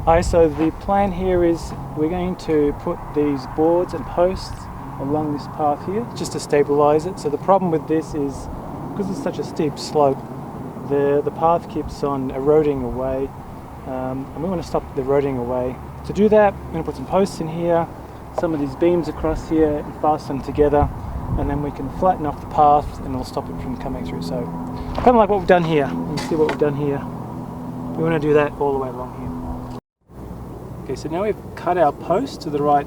Alright, so the plan here is we're going to put these boards and posts along this path here just to stabilize it. So the problem with this is because it's such a steep slope, the path keeps on eroding away, and we want to stop the eroding away. To do that, we're going to put some posts in here, some of these beams across here, and fasten them together, and then we can flatten off the path and it'll stop it from coming through. So kind of like what we've done here. You can see what we've done here. We want to do that all the way along here. Okay, so now we've cut our post to the right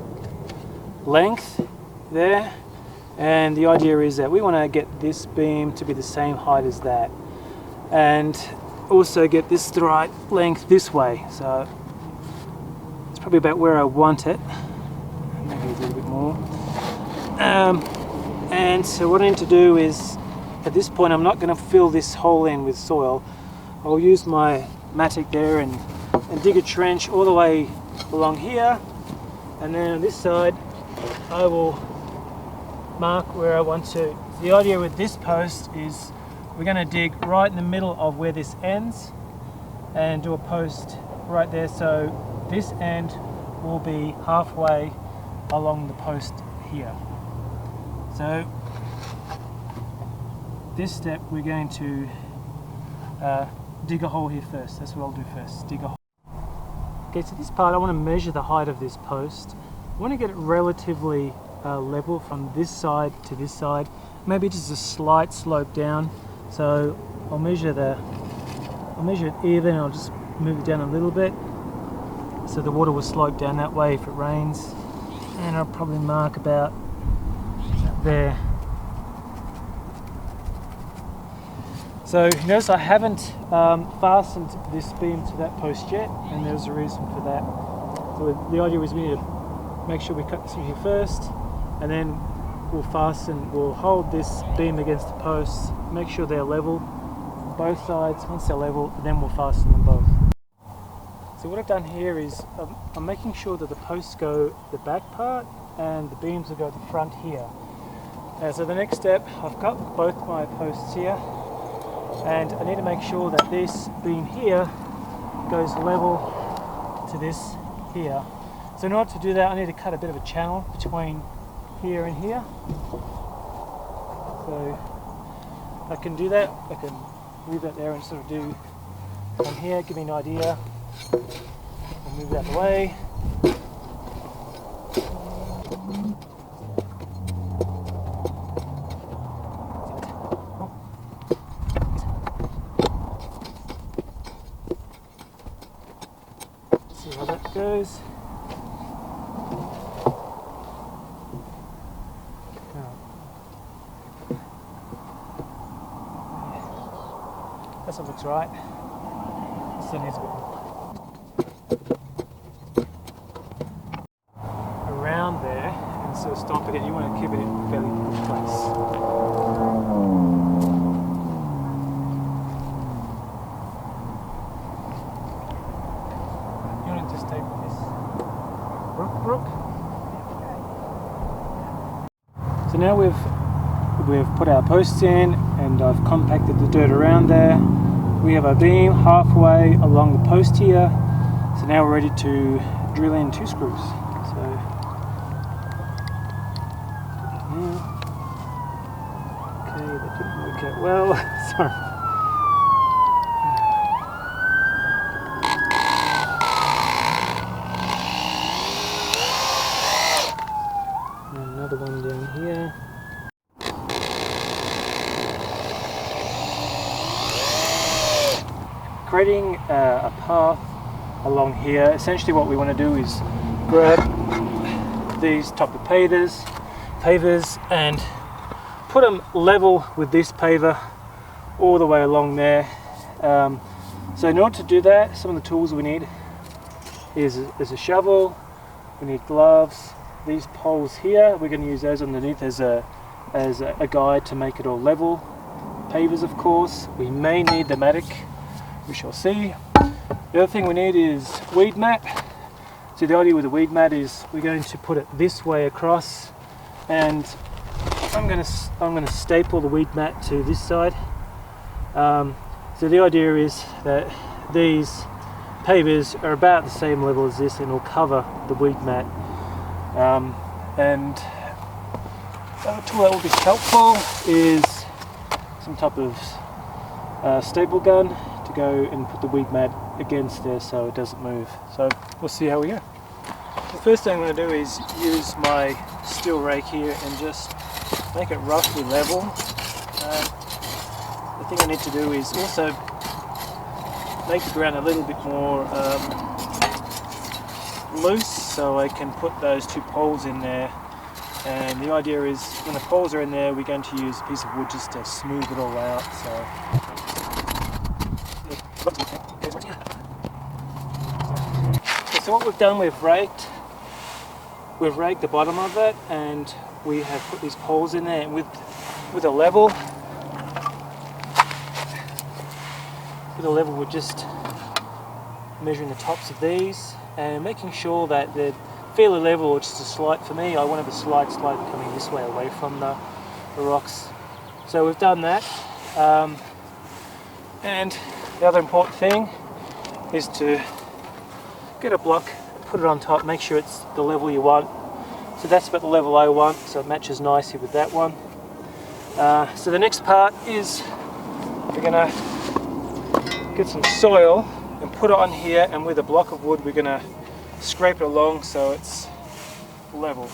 length there, and the idea is that we want to get this beam to be the same height as that, and also get this the right length this way. So it's probably about where I want it, maybe a little bit more. And so what I need to do is, at this point, I'm not going to fill this hole in with soil. I'll use my mattock there and dig a trench all the way along here, and then on this side I will mark where I want to. The idea with this post is we're going to dig right in the middle of where this ends and do a post right there, so this end will be halfway along the post here. So this step we're going to dig a hole here first. That's what I'll do first, dig a hole. Okay, so this part I want to measure the height of this post. I want to get it relatively level from this side to this side, maybe just a slight slope down. So I'll measure it even, and I'll just move it down a little bit so the water will slope down that way if it rains, and I'll probably mark about there. So notice I haven't fastened this beam to that post yet, and there's a reason for that. So the idea is we need to make sure we cut this in here first, and then we'll hold this beam against the posts, make sure they're level, both sides. Once they're level, then we'll fasten them both. So what I've done here is I'm making sure that the posts go the back part and the beams will go the front here. So the next step, I've got both my posts here, and I need to make sure that this beam here goes level to this here. So in order to do that, I need to cut a bit of a channel between here and here. So I can do that. I can leave that there and sort of do from here, give me an idea. I'll move that away. See how that goes. That's what looks right. Still needs a bit more. Around there, and sort of stomp it in. You want to keep it in fairly good place. You want to just take this. Rook. So now we've put our posts in, and I've compacted the dirt around there. We have our beam halfway along the post here, so now we're ready to drill in 2 screws. So okay, that didn't work out well. Sorry. And another one down here. Creating a path along here. Essentially what we want to do is grab these top of pavers and put them level with this paver all the way along there. So in order to do that, some of the tools we need is a shovel, we need gloves, these poles here, we're going to use those underneath as a guide to make it all level. Pavers, of course. We may need the mattock. We shall see. The other thing we need is weed mat. So the idea with the weed mat is we're going to put it this way across, and I'm going to staple the weed mat to this side. So the idea is that these pavers are about the same level as this and will cover the weed mat. And the other tool that will be helpful is some type of staple gun to go and put the weed mat against there so it doesn't move. So we'll see how we go. The first thing I'm going to do is use my steel rake here and just make it roughly level. The thing I need to do is also make the ground a little bit more loose so I can put those two poles in there. And the idea is when the poles are in there, we're going to use a piece of wood just to smooth it all out. So what we've done, we've raked the bottom of it, and we have put these poles in there, and with a level, we're just measuring the tops of these and making sure that they're fairly level, or just a slight. For me, I wanted a slight coming this way away from the rocks. So we've done that, and the other important thing is to get a block, put it on top, make sure it's the level you want. So that's about the level I want, so it matches nicely with that one. So the next part is we're going to get some soil and put it on here, and with a block of wood we're going to scrape it along so it's level.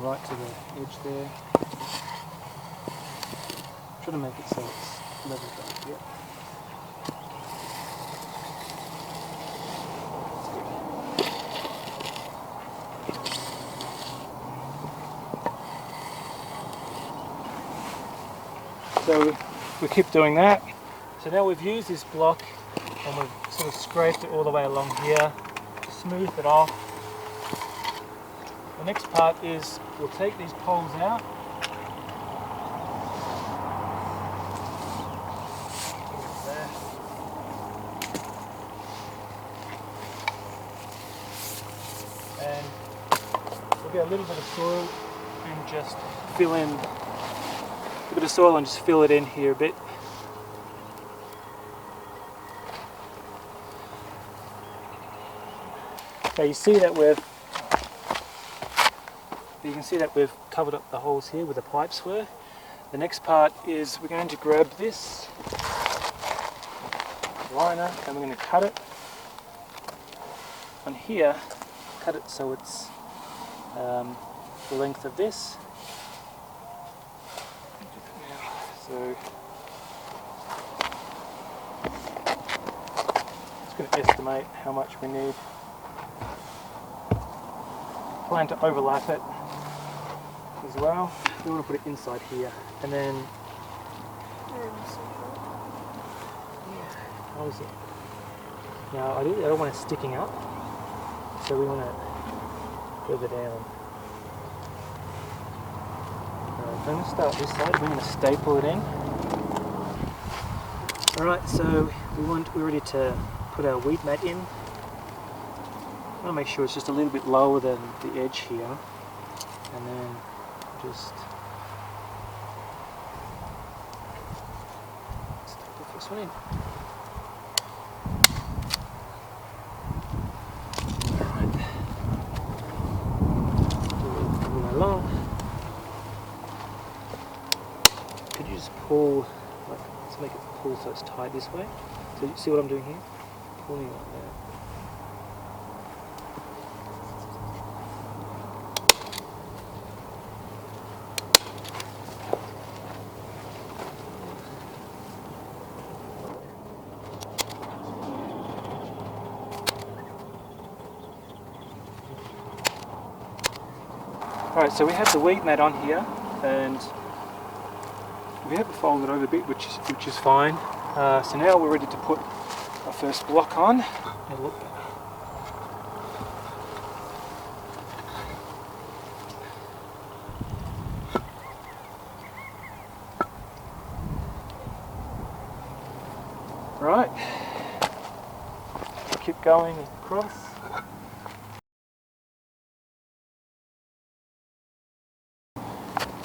Right to the edge there. Try to make it so it's level up. Yep. So we keep doing that. So now we've used this block and we've sort of scraped it all the way along here to smooth it off. The next part is we'll take these poles out. And we'll get a little bit of soil and just fill in a bit of soil and just fill it in here a bit. Okay, you can see that we've covered up the holes here where the pipes were. The next part is we're going to grab this liner and we're going to cut it on here, cut it so it's the length of this. So just going to estimate how much we need. Plan to overlap it as well. We want to put it inside here, and then how is it? Now I don't want it sticking up, so we want to further down. I'm going to start this side. We're going to staple it in. All right, so we're ready to put our weed mat in. I want to make sure it's just a little bit lower than the edge here, and then just stick the first one in. Alright, pull it along. Could you just pull, like, let's make it pull so it's tight this way. So you see what I'm doing here? Pulling like that. Alright, so we have the weed mat on here, and we have it folded over a bit, which is fine. So now we're ready to put our first block on. And look. Right, keep going across.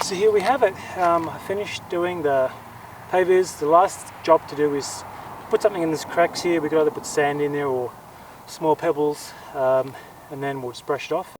So here we have it. I finished doing the pavers. The last job to do is put something in these cracks here. We could either put sand in there or small pebbles, and then we'll just brush it off.